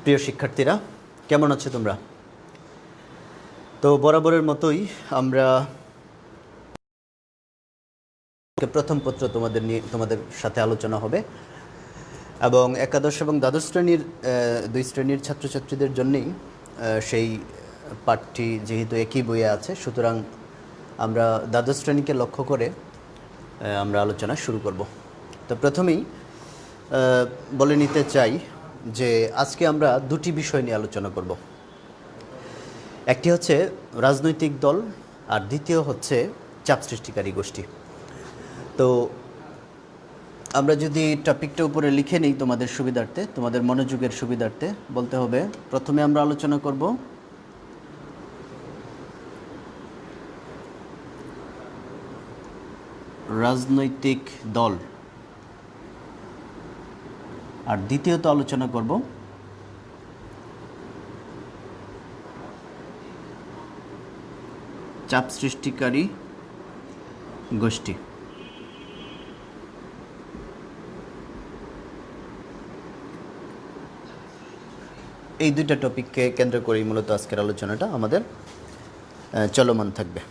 প্রিয় শিক্ষার্থীরা, কেমন আছো তোমরা? তো বরাবরের মতোই আমরা প্রথম পত্র তোমাদের সাথে আলোচনা হবে এবং একাদশ এবং দ্বাদশ শ্রেণীর দুই শ্রেণীর ছাত্রছাত্রীদের জন্যই সেই পাঠটি যেহেতু একই বইয়ে আছে, সুতরাং আমরা দ্বাদশ শ্রেণীকে লক্ষ্য করে আমরা আলোচনা শুরু করব। তো প্রথমেই বলে নিতে চাই যে আজকে আমরা দুটি বিষয় নিয়ে আলোচনা করব। একটি হচ্ছে রাজনৈতিক দল আর দ্বিতীয় হচ্ছে চাপ সৃষ্টিকারী গোষ্ঠী। তো আমরা যদি টপিকটা উপরে লিখে নিই তোমাদের সুবিধার্থে, তোমাদের মনোযোগের সুবিধার্থে বলতে হবে, প্রথমে আমরা আলোচনা করব রাজনৈতিক দল আর দ্বিতীয়ত আলোচনা করব চাপ সৃষ্টিকারী গোষ্ঠী। এই দুইটা টপিককে কেন্দ্র করেই মূলত আজকের আলোচনাটা আমাদের চলমান থাকবে।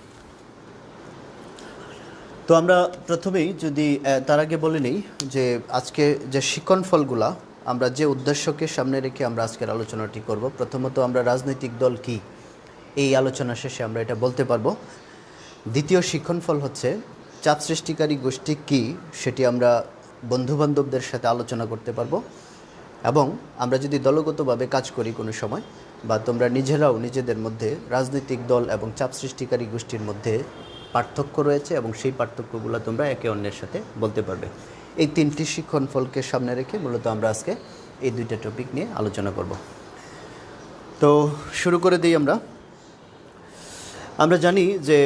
তো আমরা প্রথমেই যদি তার আগে বলে নিই যে আজকে যে শিক্ষণফলগুলা আমরা যে উদ্দেশ্যকে সামনে রেখে আমরা আজকের আলোচনাটি করব, প্রথমত আমরা রাজনৈতিক দল কি এই আলোচনা শেষে আমরা এটা বলতে পারবো। দ্বিতীয় শিক্ষণফল হচ্ছে চাপ সৃষ্টিকারী গোষ্ঠী কি, সেটি আমরা বন্ধুবান্ধবদের সাথে আলোচনা করতে পারবো। এবং আমরা যদি দলগতভাবে কাজ করি কোনো সময়, বা তোমরা নিজেরাও নিজেদের মধ্যে রাজনৈতিক দল এবং চাপ সৃষ্টিকারী গোষ্ঠীর মধ্যে পার্থক্য রয়েছে এবং সেই পার্থক্যগুলো তোমরা একে অন্যের সাথে বলতে পারবে। এই তিনটি শিক্ষণফলকে সামনে রেখে মূলত আমরা আজকে এই দুইটা টপিক নিয়ে আলোচনা করব। তো শুরু করে দিই। আমরা জানি যে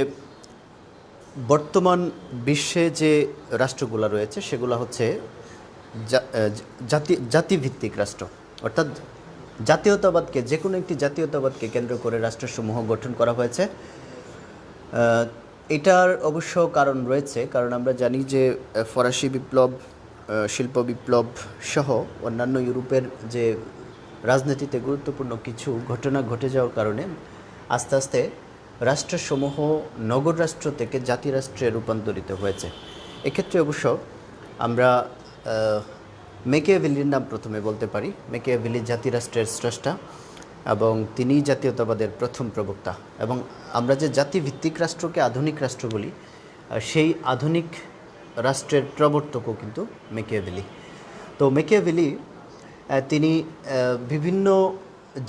বর্তমান বিশ্বে যে রাষ্ট্রগুলো রয়েছে সেগুলো হচ্ছে জাতিভিত্তিক রাষ্ট্র, অর্থাৎ জাতীয়তাবাদকে, যে কোনো একটি জাতীয়তাবাদকে কেন্দ্র করে রাষ্ট্রসমূহ গঠন করা হয়েছে। এটার অবশ্য কারণ রয়েছে, কারণ আমরা জানি যে ফরাসি বিপ্লব, শিল্প বিপ্লব সহ অন্যান্য ইউরোপের যে রাজনীতিতে গুরুত্বপূর্ণ কিছু ঘটনা ঘটে যাওয়ার কারণে আস্তে আস্তে রাষ্ট্রসমূহ নগর রাষ্ট্র থেকে জাতিরাষ্ট্রে রূপান্তরিত হয়েছে। এক্ষেত্রে অবশ্য আমরা মেকিয়াভেলির নাম প্রথমে বলতে পারি। মেকিয়াভেলি জাতিরাষ্ট্রের স্রষ্টা এবং তিনিই জাতীয়তাবাদের প্রথম প্রবক্তা। এবং আমরা যে জাতিভিত্তিক রাষ্ট্রকে আধুনিক রাষ্ট্র বলি, সেই আধুনিক রাষ্ট্রের প্রবর্তকও কিন্তু মেকিয়াভেলি। তো মেকিয়াভেলি তিনি বিভিন্ন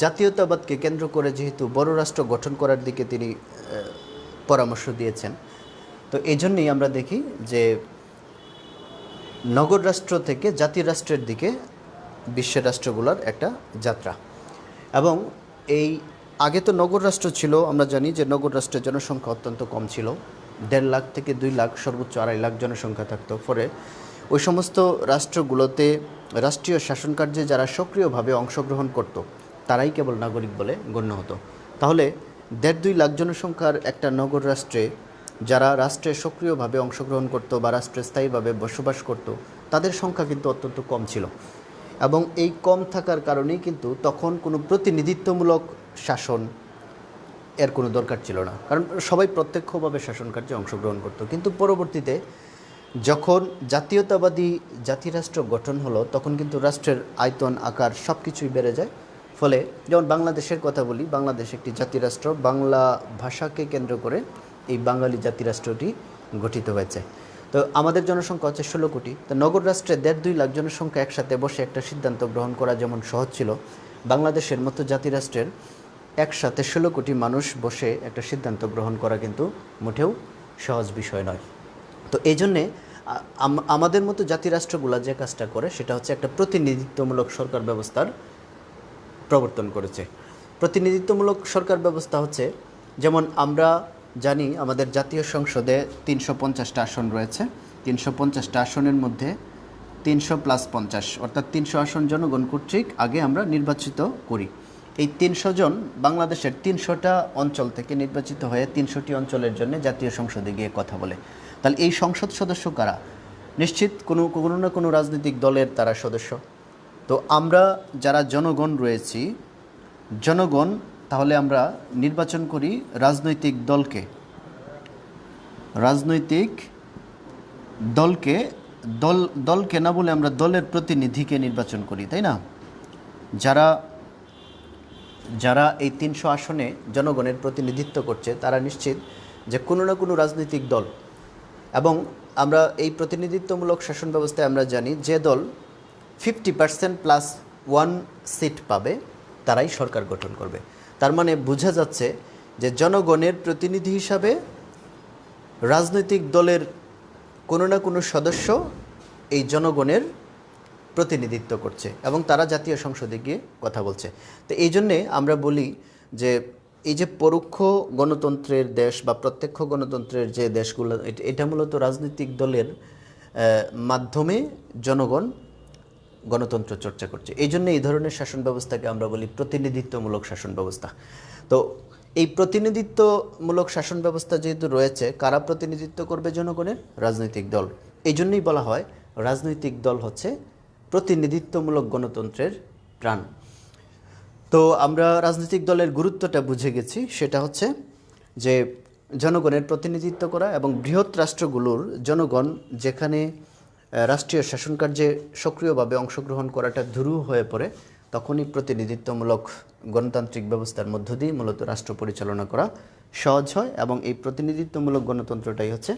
জাতীয়তাবাদকে কেন্দ্র করে যেহেতু বড় রাষ্ট্র গঠন করার দিকে তিনি পরামর্শ দিয়েছেন, তো এই জন্যই আমরা দেখি যে নগর রাষ্ট্র থেকে জাতি রাষ্ট্রের দিকে বিশ্বের রাষ্ট্রগুলোর একটা যাত্রা। এবং এই আগে তো নগর রাষ্ট্র ছিল, আমরা জানি যে নগর রাষ্ট্রের জনসংখ্যা অত্যন্ত কম ছিল, 1.5 লাখ থেকে 2 লাখ, সর্বোচ্চ 2.5 লাখ জনসংখ্যা থাকতো। ফলে ওই সমস্ত রাষ্ট্রগুলোতে রাষ্ট্রীয় শাসনকার্যে যারা সক্রিয়ভাবে অংশগ্রহণ করত তারাই কেবল নাগরিক বলে গণ্য হতো। তাহলে 1.5-2 লাখ জনসংখ্যার একটা নগর রাষ্ট্রে যারা রাষ্ট্রে সক্রিয়ভাবে অংশগ্রহণ করত বা রাষ্ট্রে স্থায়ীভাবে বসবাস করত, তাদের সংখ্যা কিন্তু অত্যন্ত কম ছিল। এবং এই কম থাকার কারণেই কিন্তু তখন কোনো প্রতিনিধিত্বমূলক শাসন এর কোনো দরকার ছিল না, কারণ সবাই প্রত্যক্ষভাবে শাসন কার্যে অংশগ্রহণ করত। কিন্তু পরবর্তীতে যখন জাতীয়তাবাদী জাতিরাষ্ট্র গঠন হলো, তখন কিন্তু রাষ্ট্রের আয়তন, আকার সব কিছুই বেড়ে যায়। ফলে যেমন বাংলাদেশের কথা বলি, বাংলাদেশ একটি জাতিরাষ্ট্র, বাংলা ভাষাকে কেন্দ্র করে এই বাঙালি জাতিরাষ্ট্রটি গঠিত হয়েছে। তো আমাদের জনসংখ্যা হচ্ছে 16 কোটি। তো নগর রাষ্ট্রে 1.5-2 লাখ জনসংখ্যা একসাথে বসে একটা সিদ্ধান্ত গ্রহণ করা যেমন সহজ ছিল, বাংলাদেশের মতো জাতিরাষ্ট্রের একসাথে 16 কোটি মানুষ বসে একটা সিদ্ধান্ত গ্রহণ করা কিন্তু মোটেও সহজ বিষয় নয়। তো এই জন্যে আমাদের মতো জাতিরাষ্ট্রগুলো যে কাজটা করে সেটা হচ্ছে একটা প্রতিনিধিত্বমূলক সরকার ব্যবস্থার প্রবর্তন করেছে। প্রতিনিধিত্বমূলক সরকার ব্যবস্থা হচ্ছে, যেমন আমরা জানি আমাদের জাতীয় সংসদে 350টা আসন রয়েছে। 350টা আসনের মধ্যে 300+50, অর্থাৎ 300 আসন জনগণ কর্তৃক আগে আমরা নির্বাচিত করি। এই 300 জন বাংলাদেশের 300টা অঞ্চল থেকে নির্বাচিত হয়ে 300টি অঞ্চলের জন্য জাতীয় সংসদে গিয়ে কথা বলে। তাহলে এই সংসদ সদস্য কারা? নিশ্চিত কোনো না কোনো রাজনৈতিক দলের তারা সদস্য। তো আমরা যারা জনগণ রয়েছি, জনগণ তাহলে আমরা নির্বাচন করি রাজনৈতিক দলকে, দলকে না বলে আমরা দলের প্রতিনিধিকে নির্বাচন করি, তাই না? যারা এই 300 আসনে জনগণের প্রতিনিধিত্ব করছে তারা নিশ্চিত যে কোনো না কোনো রাজনৈতিক দল, এবং আমরা এই প্রতিনিধিত্বমূলক শাসন ব্যবস্থায় আমরা জানি যে দল 50% প্লাস 1 সিট পাবে তারাই সরকার গঠন করবে। তার মানে বোঝা যাচ্ছে যে জনগণের প্রতিনিধি হিসাবে রাজনৈতিক দলের কোনো না কোনো সদস্য এই জনগণের প্রতিনিধিত্ব করছে এবং তারা জাতীয় সংসদে গিয়ে কথা বলছে। তো এই জন্যে আমরা বলি যে এই যে পরোক্ষ গণতন্ত্রের দেশ বা প্রত্যক্ষ গণতন্ত্রের যে দেশগুলো, এটা মূলত রাজনৈতিক দলের মাধ্যমে জনগণ গণতন্ত্র চর্চা করছে। এই জন্য এই ধরনের শাসন ব্যবস্থাকে আমরা বলি প্রতিনিধিত্বমূলক শাসন ব্যবস্থা। তো এই প্রতিনিধিত্বমূলক শাসন ব্যবস্থা যেহেতু রয়েছে, কারা প্রতিনিধিত্ব করবে জনগণের? রাজনৈতিক দল। এই জন্যই বলা হয় রাজনৈতিক দল হচ্ছে প্রতিনিধিত্বমূলক গণতন্ত্রের প্রাণ। তো আমরা রাজনৈতিক দলের গুরুত্বটা বুঝে গেছি, সেটা হচ্ছে যে জনগণের প্রতিনিধিত্ব করা এবং বৃহৎ রাষ্ট্রগুলোর জনগণ যেখানে রাষ্ট্রীয় শাসন কার্যে সক্রিয়ভাবে অংশগ্রহণ করাটা দুরূহ হয়ে পড়ে, তখনই প্রতিনিধিত্বমূলক গণতান্ত্রিক ব্যবস্থার মধ্য দিয়ে মূলত রাষ্ট্র পরিচালনা করা সহজ হয়। এবং এই প্রতিনিধিত্বমূলক গণতন্ত্রটাই হচ্ছে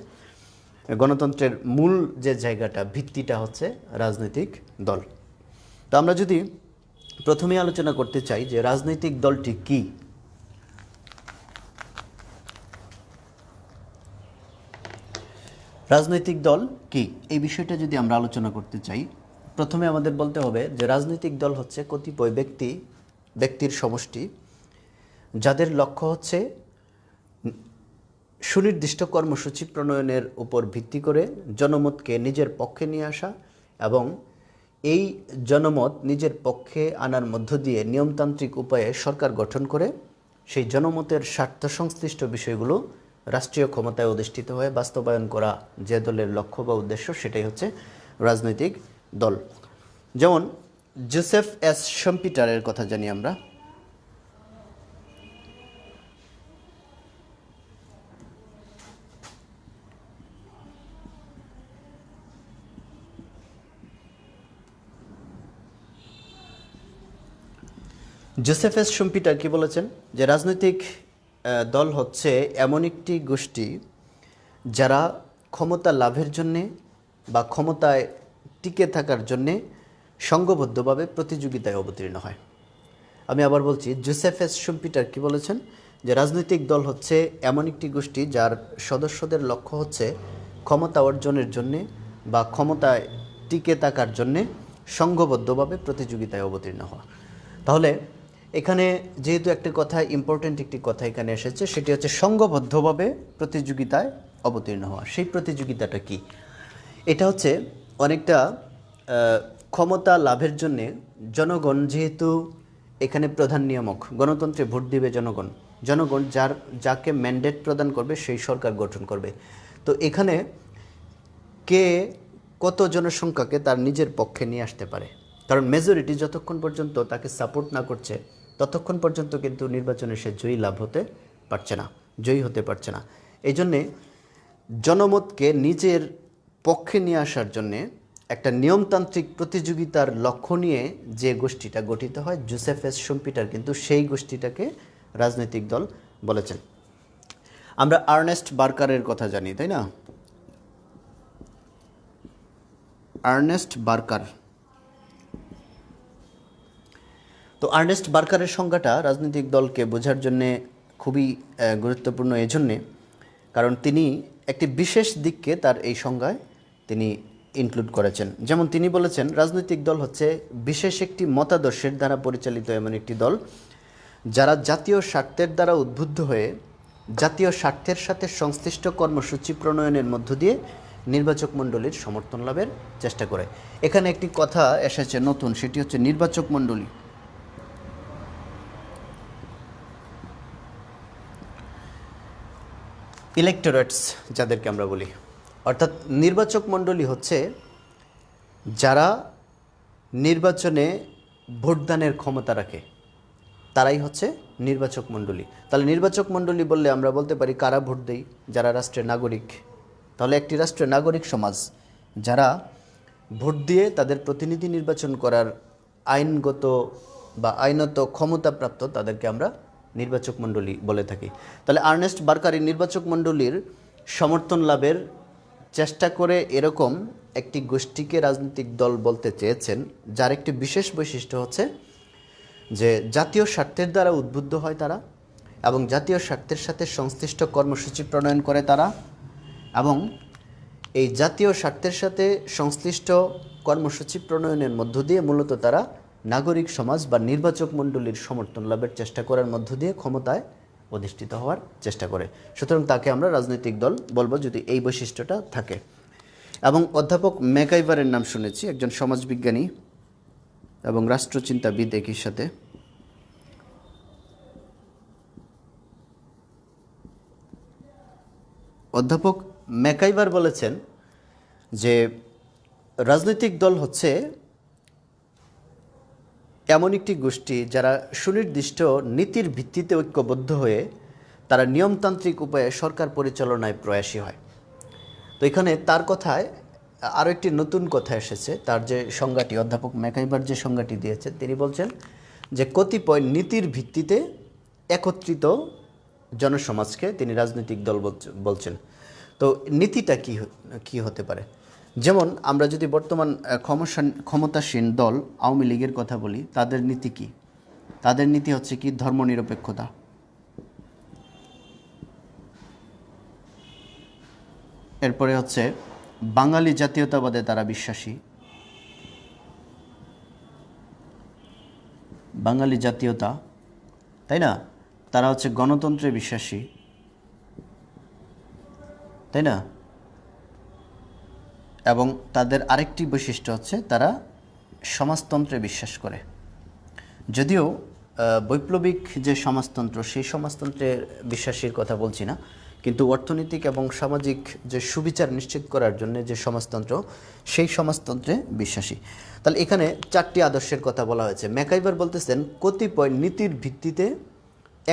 গণতন্ত্রের মূল যে জায়গাটা, ভিত্তিটা হচ্ছে রাজনৈতিক দল। তো আমরা যদি প্রথমে আলোচনা করতে চাই যে রাজনৈতিক দলটি কি, রাজনৈতিক দল কি এই বিষয়টা যদি আমরা আলোচনা করতে চাই, প্রথমে আমাদের বলতে হবে যে রাজনৈতিক দল হচ্ছে কতিপয় ব্যক্তির সমষ্টি যাদের লক্ষ্য হচ্ছে সুনির্দিষ্ট কর্মসূচি প্রণয়নের উপর ভিত্তি করে জনমতকে নিজের পক্ষে নিয়ে আসা এবং এই জনমত নিজের পক্ষে আনার মধ্য দিয়ে নিয়মতান্ত্রিক উপায়ে সরকার গঠন করে সেই জনমতের স্বার্থ সংশ্লিষ্ট বিষয়গুলো রাষ্ট্রীয় ক্ষমতায় অধিষ্ঠিত হয়ে বাস্তবায়ন করা যে দলের লক্ষ্য বা উদ্দেশ্য, সেটাই হচ্ছে রাজনৈতিক দল। যেমন জোসেফ এস শাম্পিটারের কথা জানি আমরা। জোসেফ এস শাম্পিটার কি বলেছেন যে রাজনৈতিক দল হচ্ছে এমন একটি গোষ্ঠী যারা ক্ষমতা লাভের জন্যে বা ক্ষমতায় টিকে থাকার জন্যে সংঘবদ্ধভাবে প্রতিযোগিতায় অবতীর্ণ হয়। আমি আবার বলছি, জোসেফ এস শাম্পিটার কি বলেছেন যে রাজনৈতিক দল হচ্ছে এমন একটি গোষ্ঠী যার সদস্যদের লক্ষ্য হচ্ছে ক্ষমতা অর্জনের জন্যে বা ক্ষমতায় টিকে থাকার জন্যে সংঘবদ্ধভাবে প্রতিযোগিতায় অবতীর্ণ হওয়া। তাহলে এখানে যেহেতু একটি কথা, ইম্পর্ট্যান্ট একটি কথা এখানে এসেছে, সেটি হচ্ছে সংঘবদ্ধভাবে প্রতিযোগিতায় অবতীর্ণ হওয়া। সেই প্রতিযোগিতাটা কি? এটা হচ্ছে অনেকটা ক্ষমতা লাভের জন্যে জনগণ, যেহেতু এখানে প্রধান নিয়ামক, গণতন্ত্রে ভোট দিবে জনগণ যাকে ম্যান্ডেট প্রদান করবে সেই সরকার গঠন করবে। তো এখানে কে কত জনসংখ্যাকে তার নিজের পক্ষে নিয়ে আসতে পারে, কারণ মেজরিটি যতক্ষণ পর্যন্ত তাকে সাপোর্ট না করছে ততক্ষণ পর্যন্ত কিন্তু নির্বাচনে সে জয়ী হতে পারছে না। এই জন্যে জনমতকে নিজের পক্ষে নিয়ে আসার জন্যে একটা নিয়মতান্ত্রিক প্রতিযোগিতার লক্ষ্য নিয়ে যে গোষ্ঠীটা গঠিত হয়, জোসেফ এস শাম্পিটার কিন্তু সেই গোষ্ঠীটাকে রাজনৈতিক দল বলেছেন। আমরা আর্নেস্ট বার্কারের কথা জানি, তাই না? Ernest Barker. তো আর্নেস্ট বার্কারের সংজ্ঞাটা রাজনৈতিক দলকে বোঝার জন্যে খুবই গুরুত্বপূর্ণ এজন্যে, কারণ তিনি একটি বিশেষ দিককে তার এই সংজ্ঞায় তিনি ইনক্লুড করেছেন। যেমন তিনি বলেছেন, রাজনৈতিক দল হচ্ছে বিশেষ একটি মতাদর্শের দ্বারা পরিচালিত এমন একটি দল যারা জাতীয় স্বার্থের দ্বারা উদ্বুদ্ধ হয়ে জাতীয় স্বার্থের সাথে সংশ্লিষ্ট কর্মসূচি প্রণয়নের মধ্য দিয়ে নির্বাচক মণ্ডলীর সমর্থন লাভের চেষ্টা করে। এখানে একটি কথা এসেছে নতুন, সেটি হচ্ছে নির্বাচক মণ্ডলী। ইলেক্টোরেটস যাদেরকে আমরা বলি, অর্থাৎ নির্বাচক মণ্ডলী হচ্ছে যারা নির্বাচনে ভোটদানের ক্ষমতা রাখে তারাই হচ্ছে নির্বাচক মণ্ডলী। তাহলে নির্বাচক মণ্ডলী বললে আমরা বলতে পারি কারা ভোট দেয়? যারা রাষ্ট্রের নাগরিক। তাহলে একটি রাষ্ট্রের নাগরিক সমাজ যারা ভোট দিয়ে তাদের প্রতিনিধি নির্বাচন করার আইনগত বা আইনত ক্ষমতাপ্রাপ্ত, তাদেরকে আমরা নির্বাচক মণ্ডলী বলে থাকি। তাহলে আর্নেস্ট বার্কার এই নির্বাচক মণ্ডলীর সমর্থন লাভের চেষ্টা করে এরকম একটি গোষ্ঠীকে রাজনৈতিক দল বলতে চেয়েছেন, যার একটি বিশেষ বৈশিষ্ট্য হচ্ছে যে জাতীয় স্বার্থের দ্বারা উদ্বুদ্ধ হয় তারা, এবং জাতীয় স্বার্থের সাথে সংশ্লিষ্ট কর্মসূচি প্রণয়ন করে তারা, এবং এই জাতীয় স্বার্থের সাথে সংশ্লিষ্ট কর্মসূচি প্রণয়নের মধ্য দিয়ে মূলত তারা নাগরিক সমাজ বা নির্বাচক মণ্ডলীর সমর্থন লাভের চেষ্টা করার মধ্য দিয়ে ক্ষমতায় অধিষ্ঠিত হওয়ার চেষ্টা করে। সুতরাং তাকে আমরা রাজনৈতিক দল বলবো যদি এই বৈশিষ্ট্যটা থাকে। এবং অধ্যাপক ম্যাকাইভারের নাম শুনেছি, একজন সমাজবিজ্ঞানী এবং রাষ্ট্রচিন্তাবিদ একই সাথে। অধ্যাপক ম্যাকাইভার বলেছেন যে রাজনৈতিক দল হচ্ছে এমন একটি গোষ্ঠী যারা সুনির্দিষ্ট নীতির ভিত্তিতে ঐক্যবদ্ধ হয়ে তারা নিয়মতান্ত্রিক উপায়ে সরকার পরিচালনায় প্রয়াসী হয়। তো এখানে তার কথায় আরও একটি নতুন কথা এসেছে। তার যে সংজ্ঞাটি, অধ্যাপক ম্যাকাইভার যে সংজ্ঞাটি দিয়েছেন, তিনি বলছেন যে কতিপয় নীতির ভিত্তিতে একত্রিত জনসমাজকে তিনি রাজনৈতিক দল বলছেন। তো নীতিটা কি হতে পারে? যেমন আমরা যদি বর্তমান ক্ষমতাসীন দল আওয়ামী লীগের কথা বলি, তাদের নীতি কি? তাদের নীতি হচ্ছে কি? ধর্মনিরপেক্ষতা। এরপরে হচ্ছে বাঙালি জাতীয়তাবাদে তারা বিশ্বাসী, বাঙালি জাতীয়তা, তাই না? তারা হচ্ছে গণতন্ত্রে বিশ্বাসী, তাই না? এবং তাদের আরেকটি বৈশিষ্ট্য হচ্ছে তারা সমাজতন্ত্রে বিশ্বাস করে। যদিও বৈপ্লবিক যে সমাজতন্ত্র, সেই সমাজতন্ত্রের বিশ্বাসীর কথা বলছি না, কিন্তু অর্থনৈতিক এবং সামাজিক যে সুবিচার নিশ্চিত করার জন্য যে সমাজতন্ত্র, সেই সমাজতন্ত্রে বিশ্বাসী। তাহলে এখানে চারটি আদর্শের কথা বলা হয়েছে। ম্যাকাইভার বলতেছেন কতিপয় নীতির ভিত্তিতে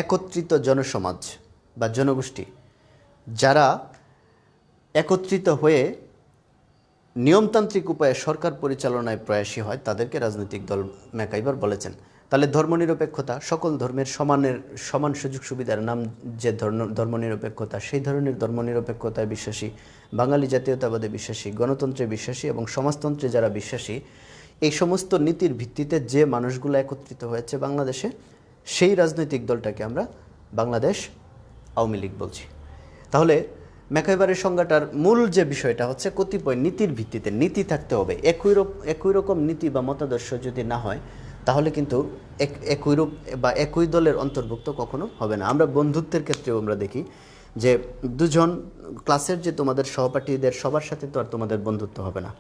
একত্রিত জনসমাজ বা জনগোষ্ঠী যারা একত্রিত হয়ে নিয়মতান্ত্রিক উপায়ে সরকার পরিচালনায় প্রয়াসী হয়, তাদেরকে রাজনৈতিক দল ম্যাকাইভার বলেছেন। তাহলে ধর্মনিরপেক্ষতা, সকল ধর্মের সমান সুযোগ সুবিধার নাম যে ধর্মনিরপেক্ষতা, সেই ধরনের ধর্মনিরপেক্ষতায় বিশ্বাসী, বাঙালি জাতীয়তাবাদে বিশ্বাসী, গণতন্ত্রে বিশ্বাসী এবং সমাজতন্ত্রে যারা বিশ্বাসী, এই সমস্ত নীতির ভিত্তিতে যে মানুষগুলো একত্রিত হয়েছে বাংলাদেশে, সেই রাজনৈতিক দলটাকে আমরা বাংলাদেশ আওয়ামী লীগ বলছি। তাহলে ম্যাকাইভারের সংজ্ঞাটার মূল যে বিষয়টা হচ্ছে কতিপয় নীতির ভিত্তিতে, নীতি থাকতে হবে। একই রকম নীতি বা মতাদর্শ যদি না হয়, তাহলে কিন্তু একই রূপ বা একই দলের অন্তর্ভুক্ত কখনো হবে না। আমরা বন্ধুত্বের ক্ষেত্রেও আমরা দেখি যে দুজন ক্লাসের যে তোমাদের সহপাঠীদের সবার সাথে তো আর তোমাদের বন্ধুত্ব হবে না।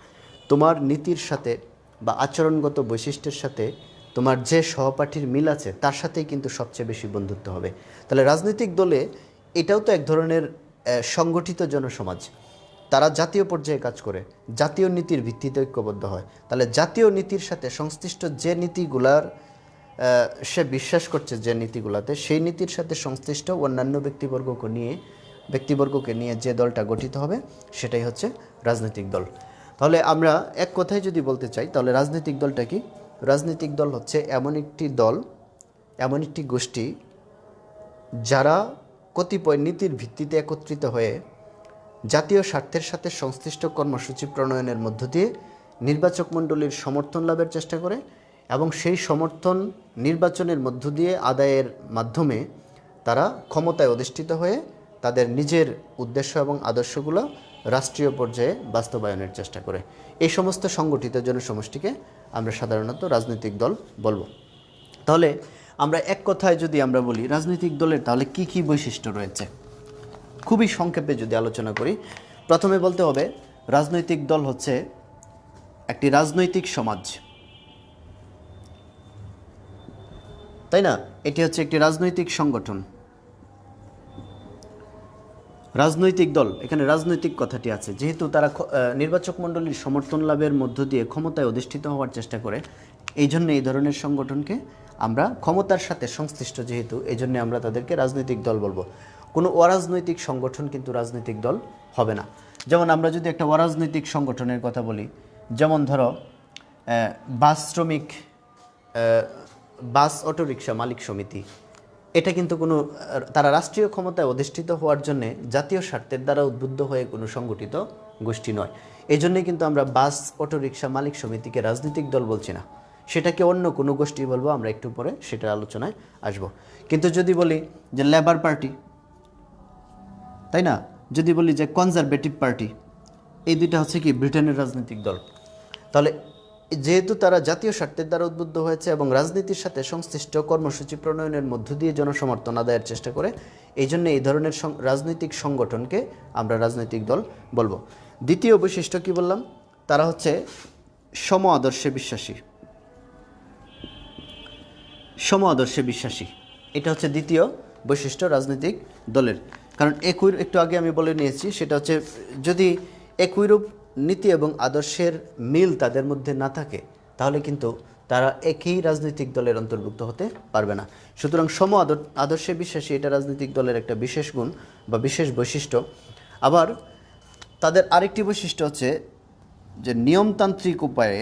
তোমার নীতির সাথে বা আচরণগত বৈশিষ্ট্যের সাথে তোমার যে সহপাঠীর মিল আছে, তার সাথেই কিন্তু সবচেয়ে বেশি বন্ধুত্ব হবে। তাহলে রাজনৈতিক দলে এটাও তো এক ধরনের সংগঠিত জনসমাজ। তারা জাতীয় পর্যায়ে কাজ করে, জাতীয় নীতির ভিত্তিতে ঐক্যবদ্ধ হয়। তাহলে জাতীয় নীতির সাথে সংশ্লিষ্ট যে নীতিগুলার সে বিশ্বাস করছে, যে নীতিগুলাতে, সেই নীতির সাথে সংশ্লিষ্ট অন্যান্য ব্যক্তিবর্গকে নিয়ে যে দলটা গঠিত হবে, সেটাই হচ্ছে রাজনৈতিক দল। তাহলে আমরা এক কথায় যদি বলতে চাই, তাহলে রাজনৈতিক দলটা কি? রাজনৈতিক দল হচ্ছে এমন একটি দল, এমন একটি গোষ্ঠী যারা কতিপয় নীতির ভিত্তিতে একত্রিত হয়ে জাতীয় স্বার্থের সাথে সংশ্লিষ্ট কর্মসূচি প্রণয়নের মধ্য দিয়ে নির্বাচক মণ্ডলীর সমর্থন লাভের চেষ্টা করে, এবং সেই সমর্থন নির্বাচনের মধ্য দিয়ে আদায়ের মাধ্যমে তারা ক্ষমতায় অধিষ্ঠিত হয়ে তাদের নিজের উদ্দেশ্য এবং আদর্শগুলো রাষ্ট্রীয় পর্যায়ে বাস্তবায়নের চেষ্টা করে। এই সমস্ত সংগঠিত জনসমষ্টিকে আমরা সাধারণত রাজনৈতিক দল বলবো। তাহলে আমরা এক কথায় যদি আমরা বলি রাজনৈতিক দলের তাহলে কি কি বৈশিষ্ট্য রয়েছে, খুবই সংক্ষেপে যদি আলোচনা করি, প্রথমে বলতে হবে রাজনৈতিক দল হচ্ছে একটি রাজনৈতিক সমাজ, তাই না? এটি হচ্ছে একটি রাজনৈতিক সংগঠন। রাজনৈতিক দল, এখানে রাজনৈতিক কথাটি আছে, যেহেতু তারা নির্বাচক মণ্ডলীর সমর্থন লাভের মধ্য দিয়ে ক্ষমতায় অধিষ্ঠিত হওয়ার চেষ্টা করে, এই জন্য এই ধরনের সংগঠনকে আমরা ক্ষমতার সাথে সংশ্লিষ্ট, যেহেতু এই জন্য আমরা তাদেরকে রাজনৈতিক দল বলবো। কোনো অরাজনৈতিক সংগঠন কিন্তু রাজনৈতিক দল হবে না। যেমন আমরা যদি একটা অরাজনৈতিক সংগঠনের কথা বলি, যেমন ধরো বাস শ্রমিক, বাস অটোরিকশা মালিক সমিতি, এটা কিন্তু কোনো, তারা রাষ্ট্রীয় ক্ষমতায় অধিষ্ঠিত হওয়ার জন্য জাতীয় স্বার্থের দ্বারা উদ্বুদ্ধ হয়ে কোনো সংগঠিত গোষ্ঠী নয়। এই জন্যই কিন্তু আমরা বাস অটোরিকশা মালিক সমিতিকে রাজনৈতিক দল বলছি না, সেটাকে অন্য কোনো গোষ্ঠী বলবো, আমরা একটু পরে সেটার আলোচনায় আসব। কিন্তু যদি বলি যে লেবার পার্টি, তাই না, যদি বলি যে কনজারভেটিভ পার্টি, এই দুইটা হচ্ছে কি ব্রিটেনের রাজনৈতিক দল। তাহলে যেহেতু তারা জাতীয় স্বার্থের দ্বারা উদ্বুদ্ধ হয়েছে এবং রাজনীতির সাথে সংশ্লিষ্ট কর্মসূচি প্রণয়নের মধ্য দিয়ে জনসমর্থন আদায়ের চেষ্টা করে, এই জন্য এই ধরনের রাজনৈতিক সংগঠনকে আমরা রাজনৈতিক দল বলবো। দ্বিতীয় বৈশিষ্ট্য কি বললাম, তারা হচ্ছে সম আদর্শে বিশ্বাসী। সম আদর্শে বিশ্বাসী, এটা হচ্ছে দ্বিতীয় বৈশিষ্ট্য রাজনৈতিক দলের। কারণ একটু আগে আমি বলে নিয়েছি, সেটা হচ্ছে যদি একইরূপ নীতি এবং আদর্শের মিল তাদের মধ্যে না থাকে, তাহলে কিন্তু তারা একই রাজনৈতিক দলের অন্তর্ভুক্ত হতে পারবে না। সুতরাং সম আদর্শে বিশ্বাসী, এটা রাজনৈতিক দলের একটা বিশেষ গুণ বা বিশেষ বৈশিষ্ট্য। আবার তাদের আরেকটি বৈশিষ্ট্য হচ্ছে যে নিয়মতান্ত্রিক উপায়ে